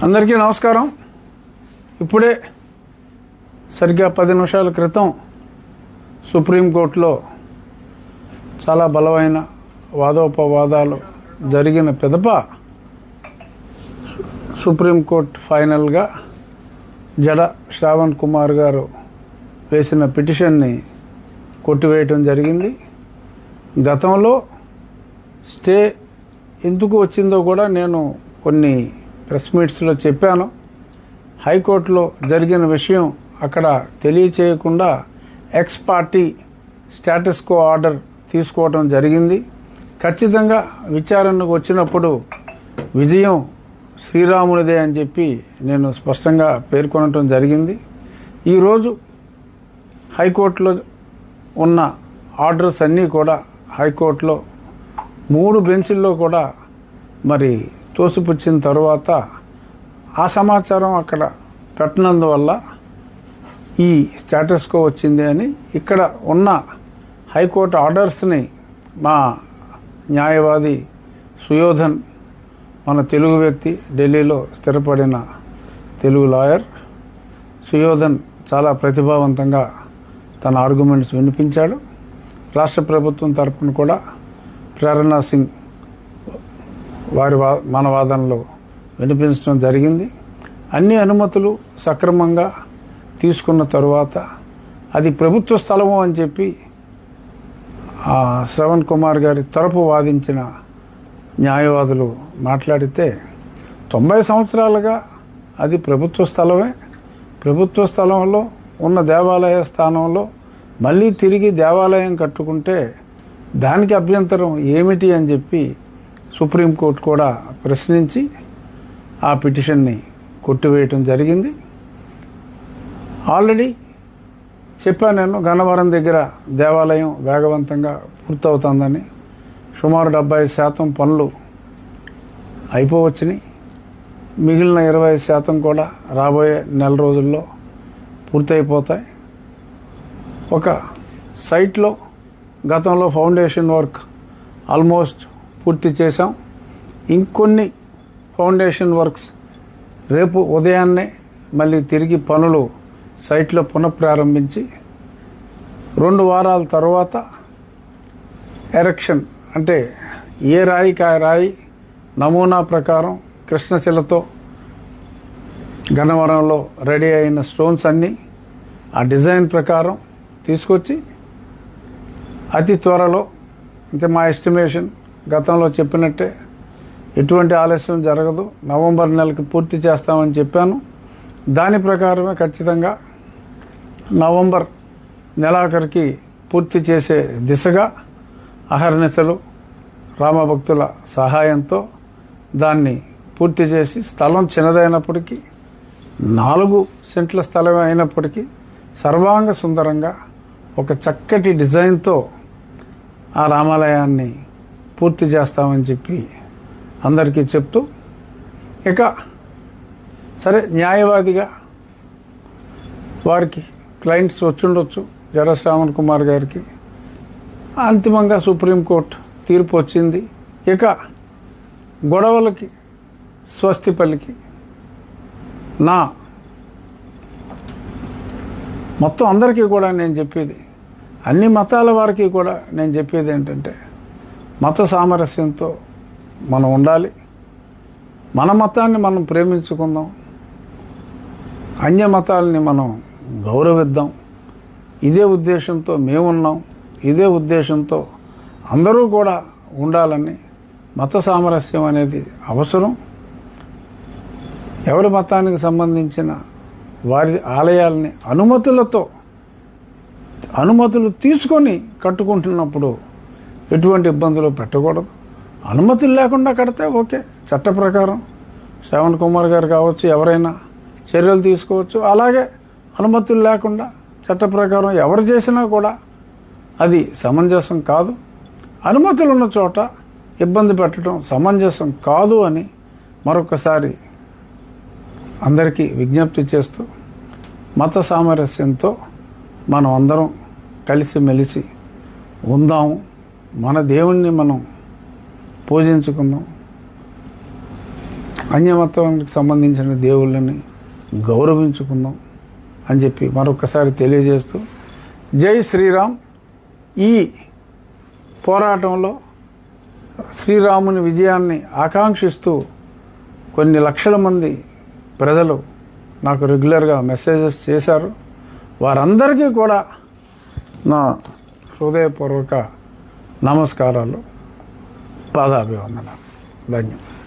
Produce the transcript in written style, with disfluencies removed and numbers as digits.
అందరికీ నమస్కారం. ఇప్పుడే సరిగ్గా 10 నిమిషాల క్రితం సుప్రీంకోర్టులో చాలా బలమైన వాదోపవాదాలు జరిగిన పిదప సుప్రీంకోర్టు ఫైనల్గా జడ శ్రావణ్ కుమార్ గారు వేసిన పిటిషన్ని కొట్టివేయటం జరిగింది. గతంలో స్టే ఎందుకు వచ్చిందో కూడా నేను కొన్ని ప్రెస్ మీట్స్లో చెప్పాను. హైకోర్టులో జరిగిన విషయం అక్కడ తెలియచేయకుండా ex party status quo order తీసుకోవడం జరిగింది. ఖచ్చితంగా విచారణకు వచ్చినప్పుడు విజయం శ్రీరామునిదే అని చెప్పి నేను స్పష్టంగా పేర్కొనటం జరిగింది. ఈరోజు హైకోర్టులో ఉన్న ఆర్డర్స్ అన్నీ కూడా హైకోర్టులో 3 బెంచుల్లో కూడా మరి తోసిపుచ్చిన తర్వాత ఆ సమాచారం అక్కడ పెట్టినందువల్ల ఈ స్టేటస్ కో వచ్చింది అని ఇక్కడ ఉన్న హైకోర్టు ఆర్డర్స్ని మా న్యాయవాది సుయోధన్, మన తెలుగు వ్యక్తి, ఢిల్లీలో స్థిరపడిన తెలుగు లాయర్ సుయోధన్ చాలా ప్రతిభావంతంగా తన ఆర్గ్యుమెంట్స్ వినిపించాడు. రాష్ట్ర ప్రభుత్వం తరపున కూడా ప్రేరణా సింగ్ మన వాదనలో వినిపించడం జరిగింది. అన్ని అనుమతులు సక్రమంగా తీసుకున్న తరువాత అది ప్రభుత్వ స్థలము అని చెప్పి శ్రవణ్ కుమార్ గారి తరపు వాదించిన న్యాయవాదులు మాట్లాడితే 90 సంవత్సరాలుగా అది ప్రభుత్వ స్థలమే. ప్రభుత్వ స్థలంలో ఉన్న దేవాలయ స్థానంలో మళ్ళీ తిరిగి దేవాలయం కట్టుకుంటే దానికి అభ్యంతరం ఏమిటి అని చెప్పి సుప్రీంకోర్టు కూడా ప్రశ్నించి ఆ పిటిషన్ని కొట్టివేయటం జరిగింది. ఆల్రెడీ చెప్పాను నేను, గన్నవరం దగ్గర దేవాలయం వేగవంతంగా పూర్తవుతుందని. సుమారు 70% పనులు అయిపోవచ్చుని. మిగిలిన 20% కూడా రాబోయే నెల రోజుల్లో పూర్తయిపోతాయి. ఒక సైట్లో గతంలో ఫౌండేషన్ వర్క్ ఆల్మోస్ట్ పూర్తి చేశాం. ఇంకొన్ని ఫౌండేషన్ వర్క్స్ రేపు ఉదయాన్నే మళ్ళీ తిరిగి పనులు సైట్లో పునఃప్రారంభించి 2 వారాల తర్వాత ఎరెక్షన్, అంటే ఏ రాయికి ఆ రాయి నమూనా ప్రకారం కృష్ణశిలతో గన్నవరంలో రెడీ అయిన స్టోన్స్ అన్నీ ఆ డిజైన్ ప్రకారం తీసుకొచ్చి అతి త్వరలో, ఇంకా మా ఎస్టిమేషన్ గతంలో చెప్పినట్టే ఎటువంటి ఆలస్యం జరగదు, నవంబర్ నెలకి పూర్తి చేస్తామని చెప్పాను. దాని ప్రకారమే ఖచ్చితంగా నవంబర్ నెలాఖరికి పూర్తి చేసే దిశగా అహర్నిశలు రామభక్తుల సహాయంతో దాన్ని పూర్తి చేసి, స్థలం చిన్నదైనప్పటికీ 4 సెంట్ల స్థలమే అయినప్పటికీ సర్వాంగ సుందరంగా ఒక చక్కటి డిజైన్తో ఆ రామాలయాన్ని పూర్తి చేస్తామని చెప్పి అందరికీ చెప్తూ, ఇక సరే న్యాయవాదిగా వారికి క్లయింట్స్ వచ్చుండొచ్చు. జడ శ్రావణ్ కుమార్ గారికి అంతిమంగా సుప్రీంకోర్టు తీర్పు వచ్చింది. ఇక గొడవలకి స్వస్తి పలికి నా మొత్తం అందరికీ కూడా నేను చెప్పేది, అన్ని మతాల వారికి కూడా నేను చెప్పేది ఏంటంటే, మత సామరస్యంతో మనం ఉండాలి. మన మతాన్ని మనం ప్రేమించుకుందాం, అన్య మతాలని మనం గౌరవిద్దాం. ఇదే ఉద్దేశంతో మేమున్నాం, ఇదే ఉద్దేశంతో అందరూ కూడా ఉండాలని. మత సామరస్యం అనేది అవసరం. ఎవరి మతానికి సంబంధించిన వారి ఆలయాల్ని అనుమతులు తీసుకొని కట్టుకుంటున్నప్పుడు ఎటువంటి ఇబ్బందులు పెట్టకూడదు. అనుమతులు లేకుండా కడితే ఓకే, చట్ట ప్రకారం శ్రవణ్ కుమార్ గారు కావచ్చు, ఎవరైనా చర్యలు తీసుకోవచ్చు. అలాగే అనుమతులు లేకుండా చట్ట ప్రకారం ఎవరు చేసినా కూడా అది సమంజసం కాదు. అనుమతులు ఉన్న చోట ఇబ్బంది పెట్టడం సమంజసం కాదు అని మరొకసారి అందరికీ విజ్ఞప్తి చేస్తూ, మత సామరస్యంతో మనం అందరం కలిసిమెలిసి ఉందాము. మన దేవుణ్ణి మనం పూజించుకుందాం. అన్యమతానికి సంబంధించిన దేవుళ్ళని గౌరవించుకుందాం అని చెప్పి మరొకసారి తెలియజేస్తూ జై శ్రీరామ్. ఈ పోరాటంలో శ్రీరాముని విజయాన్ని ఆకాంక్షిస్తూ కొన్ని లక్షల మంది ప్రజలు నాకు రెగ్యులర్గా మెసేజెస్ చేశారు. వారందరికీ కూడా నా హృదయపూర్వక నమస్కారాలు, పాదాభివందనాలు. ధన్యవాదాలు.